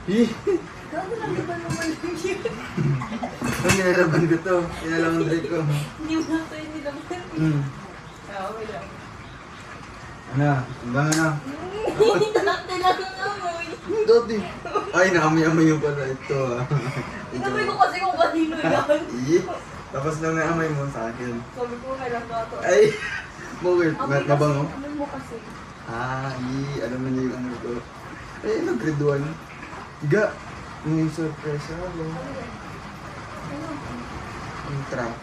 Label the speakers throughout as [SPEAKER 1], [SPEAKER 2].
[SPEAKER 1] Ih!
[SPEAKER 2] Gano'n lang di ba naman yun?
[SPEAKER 1] Ang nilalaban ko to. Inalang ang ko.
[SPEAKER 2] Hindi mo na ito yung nilaban. Okay lang.
[SPEAKER 1] Ano? Hanggang ano?
[SPEAKER 2] Dati lang ang amoy.
[SPEAKER 1] Dati. Ay, naamoy-amoy yung pala ito ah.
[SPEAKER 2] Inamoy ko kasi kung kanino yan.
[SPEAKER 1] Ih! Tapos lang naamoy mo sa akin.
[SPEAKER 2] Sabi ko, kailan ka ito.
[SPEAKER 1] Ay! Bakit? Mabango?
[SPEAKER 2] Amoy mo kasi.
[SPEAKER 1] Ah, alam mo niya yung ano ko. Ay, nag-grade 1. Higa! Yung surprise ako. Yung trap.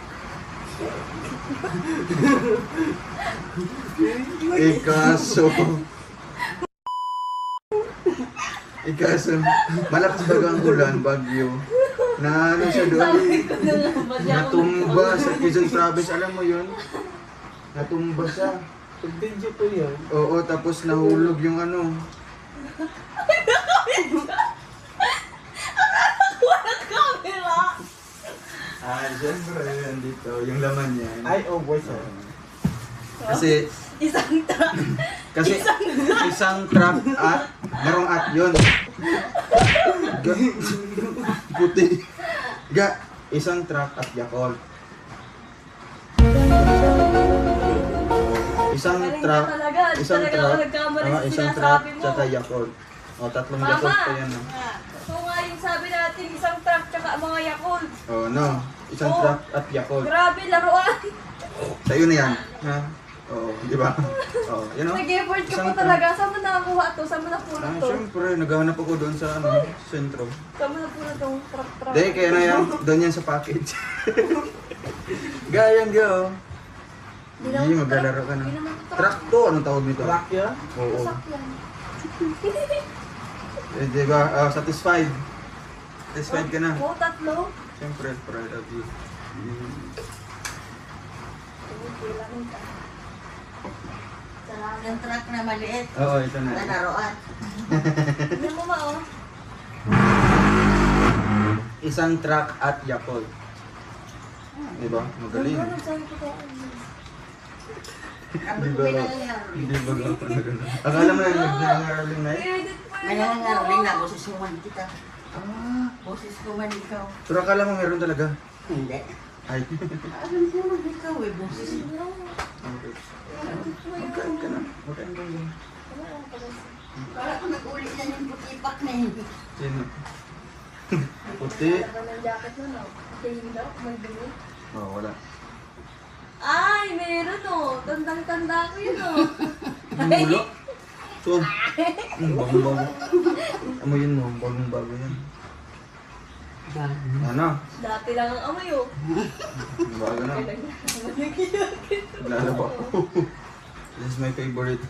[SPEAKER 1] Ikaso, malakas baga ang ulan, bagyo. Na ano siya doon,
[SPEAKER 2] Sabi ko na nga, ba't ako
[SPEAKER 1] natumba sa Quezon Province, alam mo yun? Natumba siya.
[SPEAKER 3] Pag-video po yan.
[SPEAKER 1] Oo, tapos nahulog yung ano.
[SPEAKER 2] walang camera?
[SPEAKER 1] Ah, siyempre, yan dito, yung laman niya.
[SPEAKER 3] Ay, oh, voice ah.
[SPEAKER 1] Kasi,
[SPEAKER 2] Isang truck.
[SPEAKER 1] kasi isang truck at, merong at yun. Ga, puti. Ga, isang truck at Yakult. Isang
[SPEAKER 2] Galing
[SPEAKER 1] truck,
[SPEAKER 2] ka talaga.
[SPEAKER 1] isang
[SPEAKER 2] Talaga
[SPEAKER 1] truck,
[SPEAKER 2] ako nagkamali sa
[SPEAKER 1] isang truck,
[SPEAKER 2] sinasabi mo.
[SPEAKER 1] tsaka Yakult. O, tatlong
[SPEAKER 2] Mama!
[SPEAKER 1] Yakult pa yan.
[SPEAKER 2] So nga yung sabi natin, isang truck tsaka mga Yakult.
[SPEAKER 1] O, no, isang
[SPEAKER 2] Oh.
[SPEAKER 1] truck at Yakult.
[SPEAKER 2] Grabe, laruan.
[SPEAKER 1] Sa'yo na yan. Ha? Oo, di ba? Oo, yun o.
[SPEAKER 2] Nag-effort ka
[SPEAKER 1] Isang
[SPEAKER 2] po talaga. Saan mo nakakuha to? Saan mo napulot
[SPEAKER 1] Ah,
[SPEAKER 2] to?
[SPEAKER 1] syempre, naghahanap ako doon sa ano, sentro.
[SPEAKER 2] Saan mo napulot tong truck?
[SPEAKER 1] Hindi, kaya na yan, doon yan sa package. Gayang go.
[SPEAKER 2] Di naman
[SPEAKER 1] Hindi,
[SPEAKER 2] to
[SPEAKER 1] maglalaro ka na.
[SPEAKER 2] Di naman to
[SPEAKER 1] Truck to, anong tawag nito?
[SPEAKER 3] Rock yan?
[SPEAKER 1] Oo.
[SPEAKER 2] Sasakyan.
[SPEAKER 1] Eh, di ba, satisfied. Satisfied ka na.
[SPEAKER 2] Oo, tatlo.
[SPEAKER 1] Syempre, proud of you.
[SPEAKER 2] Kailangan ka. Salamat.
[SPEAKER 4] Yung truck na maliit,
[SPEAKER 1] Oo, ito na.
[SPEAKER 4] na laruan.
[SPEAKER 2] Hindi mo ma, oh.
[SPEAKER 1] Isang truck at Yakult. Di ba? Magaling.
[SPEAKER 2] Ano, sabi ko to?
[SPEAKER 4] Sabi
[SPEAKER 1] Di
[SPEAKER 4] ko
[SPEAKER 1] ba?
[SPEAKER 4] pinangyari.
[SPEAKER 1] Hindi ba ako na gano'n? Akala mo na nag-nangaroling na eh?
[SPEAKER 2] I-edit mo yun.
[SPEAKER 4] Nangangaroling na, boses ko man kita.
[SPEAKER 1] Ah,
[SPEAKER 4] Boses ko man ikaw.
[SPEAKER 1] pero akala mo meron talaga.
[SPEAKER 4] Hindi.
[SPEAKER 1] Ay.
[SPEAKER 4] Alam ko man ikaw eh, boses ko.
[SPEAKER 1] Okay. Magkain ka na. Magkain ka na.
[SPEAKER 4] Para ko nag-uli na yung putipak na yun.
[SPEAKER 1] Sino? Puti.
[SPEAKER 2] Ano ng jacket mo, no? Tingin daw, may dumi.
[SPEAKER 1] Oh, wala.
[SPEAKER 2] Ay, meron, oh. Tandang-tanda ko yun, oh.
[SPEAKER 1] Mulo. So, bagong-bago. Amoy yun mo, bagong-bago yan. Ano?
[SPEAKER 2] Dati lang ang amoy, oh.
[SPEAKER 1] Bago na. Lalaba ko. This is my favorite.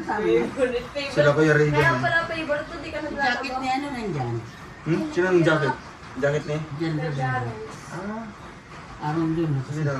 [SPEAKER 2] Favorite.
[SPEAKER 1] Sila Kuya Ray
[SPEAKER 2] Kaya
[SPEAKER 1] din.
[SPEAKER 2] pala favorite to, di ka
[SPEAKER 4] Jacket
[SPEAKER 2] naglalaba.
[SPEAKER 4] ni ano nandyan?
[SPEAKER 1] Sino ang jacket? Jacket niya?
[SPEAKER 4] Diyan na dyan.
[SPEAKER 1] Ah,
[SPEAKER 4] Aron dun.
[SPEAKER 1] sige daw.